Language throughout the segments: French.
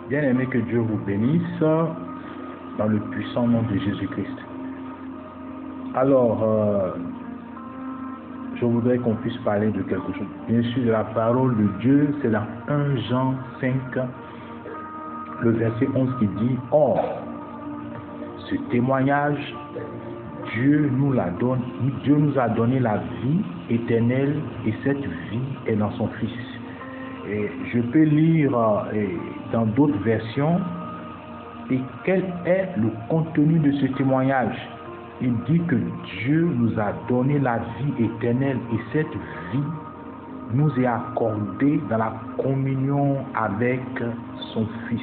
Bien-aimé, que Dieu vous bénisse dans le puissant nom de Jésus-Christ. Alors, je voudrais qu'on puisse parler de quelque chose. Bien sûr, de la parole de Dieu, c'est dans 1 Jean 5, le verset 11 qui dit « Or, ce témoignage, Dieu nous a donné la vie éternelle et cette vie est dans son Fils. » Et je peux lire dans d'autres versions. Et quel est le contenu de ce témoignage? Il dit que Dieu nous a donné la vie éternelle et cette vie nous est accordée dans la communion avec son Fils.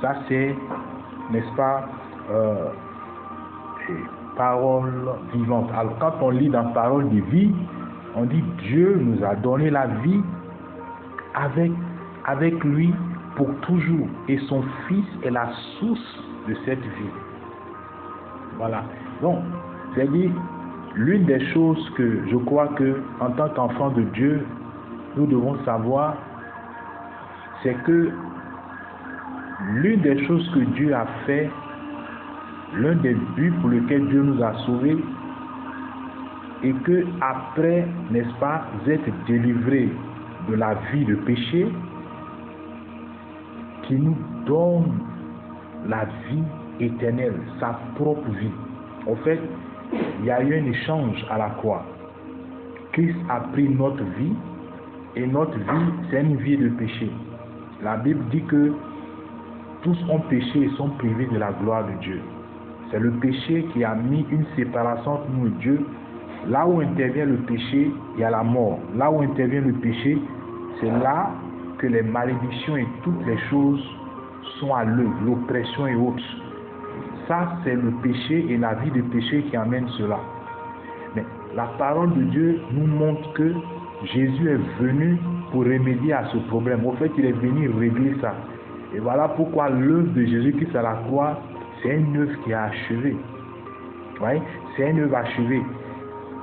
Ça c'est, n'est-ce pas, parole vivante. Alors quand on lit dans parole de vie, on dit Dieu nous a donné la vie avec lui pour toujours, et son Fils est la source de cette vie. Voilà. Donc, c'est-à-dire, l'une des choses que je crois que, en tant qu'enfant de Dieu, nous devons savoir, c'est que l'une des choses que Dieu a fait, l'un des buts pour lesquels Dieu nous a sauvés, et que après, n'est-ce pas, être délivrés de la vie de péché, qui nous donne la vie éternelle, sa propre vie. En fait, il y a eu un échange à la croix. Christ a pris notre vie, et notre vie, c'est une vie de péché. La Bible dit que tous ont péché et sont privés de la gloire de Dieu. C'est le péché qui a mis une séparation entre nous et Dieu. Là où intervient le péché, il y a la mort. Là où intervient le péché, c'est là que les malédictions et toutes les choses sont à l'œuvre, l'oppression et autres. Ça, c'est le péché et la vie de péché qui amène cela. Mais la parole de Dieu nous montre que Jésus est venu pour remédier à ce problème. Au fait, il est venu régler ça. Et voilà pourquoi l'œuvre de Jésus-Christ à la croix, c'est une œuvre qui est achevée. Oui, c'est une œuvre achevée.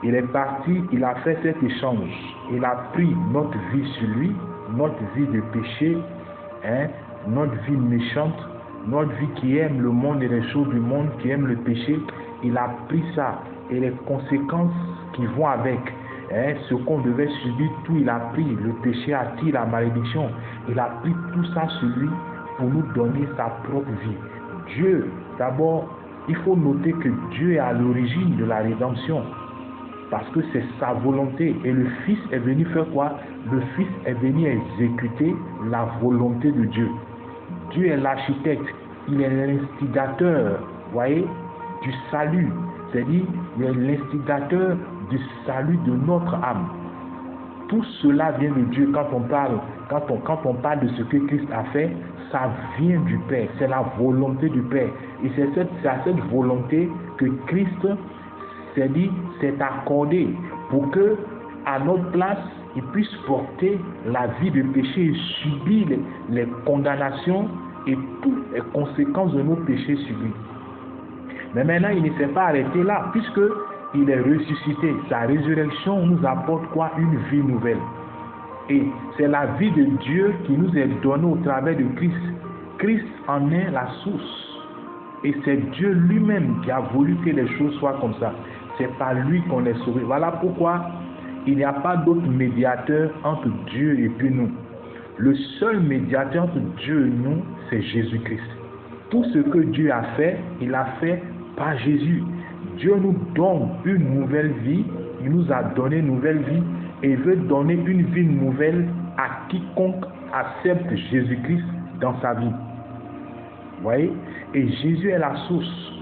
Il est parti, il a fait cet échange. Il a pris notre vie sur lui, notre vie de péché, notre vie méchante, notre vie qui aime le monde et les choses du monde, qui aime le péché. Il a pris ça et les conséquences qui vont avec. Ce qu'on devait subir, tout il a pris. Le péché attire la malédiction. Il a pris tout ça sur lui pour nous donner sa propre vie. Dieu, d'abord, il faut noter que Dieu est à l'origine de la rédemption. Parce que c'est sa volonté. Et le Fils est venu faire quoi? Le Fils est venu exécuter la volonté de Dieu. Dieu est l'architecte. Il est l'instigateur, voyez, du salut. C'est-à-dire, il est l'instigateur du salut de notre âme. Tout cela vient de Dieu. Quand on parle de ce que Christ a fait, ça vient du Père. C'est la volonté du Père. Et c'est à cette volonté que Christ s'est accordé pour que, à notre place, il puisse porter la vie de péché et subir les condamnations et toutes les conséquences de nos péchés subis. Mais maintenant, il ne s'est pas arrêté là, puisque il est ressuscité. Sa résurrection nous apporte quoi? Une vie nouvelle. Et c'est la vie de Dieu qui nous est donnée au travers de Christ. Christ en est la source. Et c'est Dieu lui-même qui a voulu que les choses soient comme ça. C'est par lui qu'on est sauvé. Voilà pourquoi il n'y a pas d'autre médiateur entre Dieu et puis nous. Le seul médiateur entre Dieu et nous, c'est Jésus-Christ. Tout ce que Dieu a fait, il a fait par Jésus. Dieu nous donne une nouvelle vie. Il nous a donné une nouvelle vie et il veut donner une vie nouvelle à quiconque accepte Jésus-Christ dans sa vie. Vous voyez? Et Jésus est la source.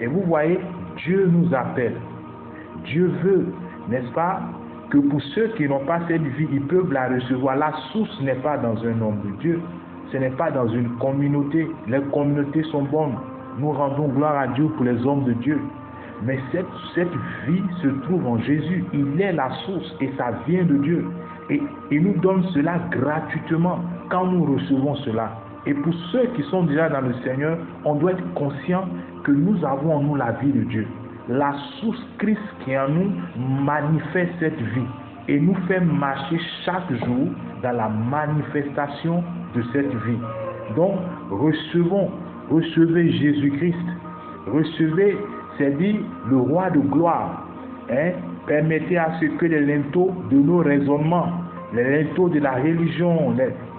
Et vous voyez, Dieu nous appelle. Dieu veut, n'est-ce pas, que pour ceux qui n'ont pas cette vie, ils peuvent la recevoir. La source n'est pas dans un homme de Dieu. Ce n'est pas dans une communauté. Les communautés sont bonnes. Nous rendons gloire à Dieu pour les hommes de Dieu. Mais cette vie se trouve en Jésus. Il est la source et ça vient de Dieu. Et il nous donne cela gratuitement quand nous recevons cela. Et pour ceux qui sont déjà dans le Seigneur, on doit être conscient que nous avons en nous la vie de Dieu. La source Christ qui est en nous manifeste cette vie et nous fait marcher chaque jour dans la manifestation de cette vie. Donc, recevez Jésus-Christ. Recevez, c'est dit, le roi de gloire. Permettez à ce que les linteaux de nos raisonnements, les linteaux de la religion,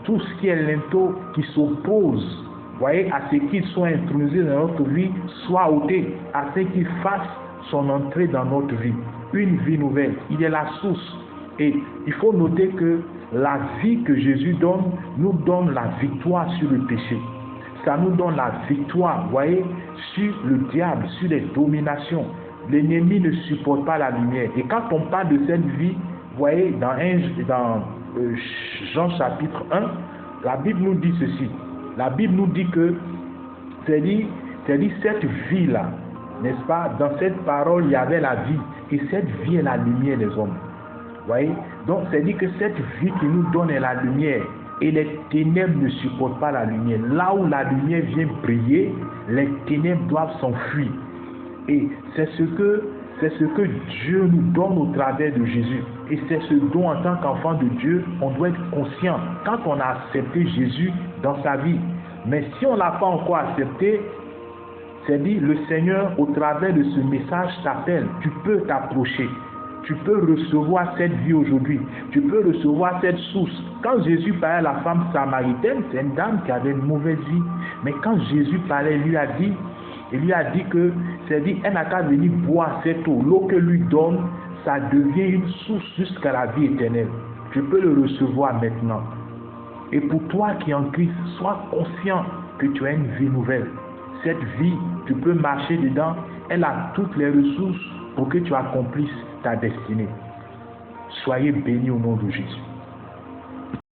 tout ce qui est linteaux qui s'oppose, voyez, à ce qu'ils soient intronisés dans notre vie, soient ôtés, afin qu'ils fassent son entrée dans notre vie. Une vie nouvelle. Il est la source. Et il faut noter que la vie que Jésus donne, nous donne la victoire sur le péché. Ça nous donne la victoire, voyez, sur le diable, sur les dominations. L'ennemi ne supporte pas la lumière. Et quand on parle de cette vie, voyez, dans Jean chapitre 1, la Bible nous dit ceci. La Bible nous dit que, c'est dit cette vie-là, n'est-ce pas? Dans cette parole, il y avait la vie. Et cette vie est la lumière des hommes. Voyez? Donc, c'est dit que cette vie qui nous donne est la lumière. Et les ténèbres ne supportent pas la lumière. Là où la lumière vient briller, les ténèbres doivent s'enfuir. Et c'est ce que Dieu nous donne au travers de Jésus. Et c'est ce dont, en tant qu'enfant de Dieu, on doit être conscient quand on a accepté Jésus dans sa vie. Mais si on ne l'a pas encore accepté, c'est dit, le Seigneur, au travers de ce message, t'appelle. Tu peux t'approcher. Tu peux recevoir cette vie aujourd'hui. Tu peux recevoir cette source. Quand Jésus parlait à la femme samaritaine, c'est une dame qui avait une mauvaise vie. Mais quand Jésus parlait, il lui a dit que, c'est dit, elle n'a qu'à venir boire cette eau. L'eau que lui donne, ça devient une source jusqu'à la vie éternelle. Tu peux le recevoir maintenant. Et pour toi qui es en Christ, sois conscient que tu as une vie nouvelle. Cette vie, tu peux marcher dedans. Elle a toutes les ressources pour que tu accomplisses ta destinée. Soyez bénis au nom de Jésus.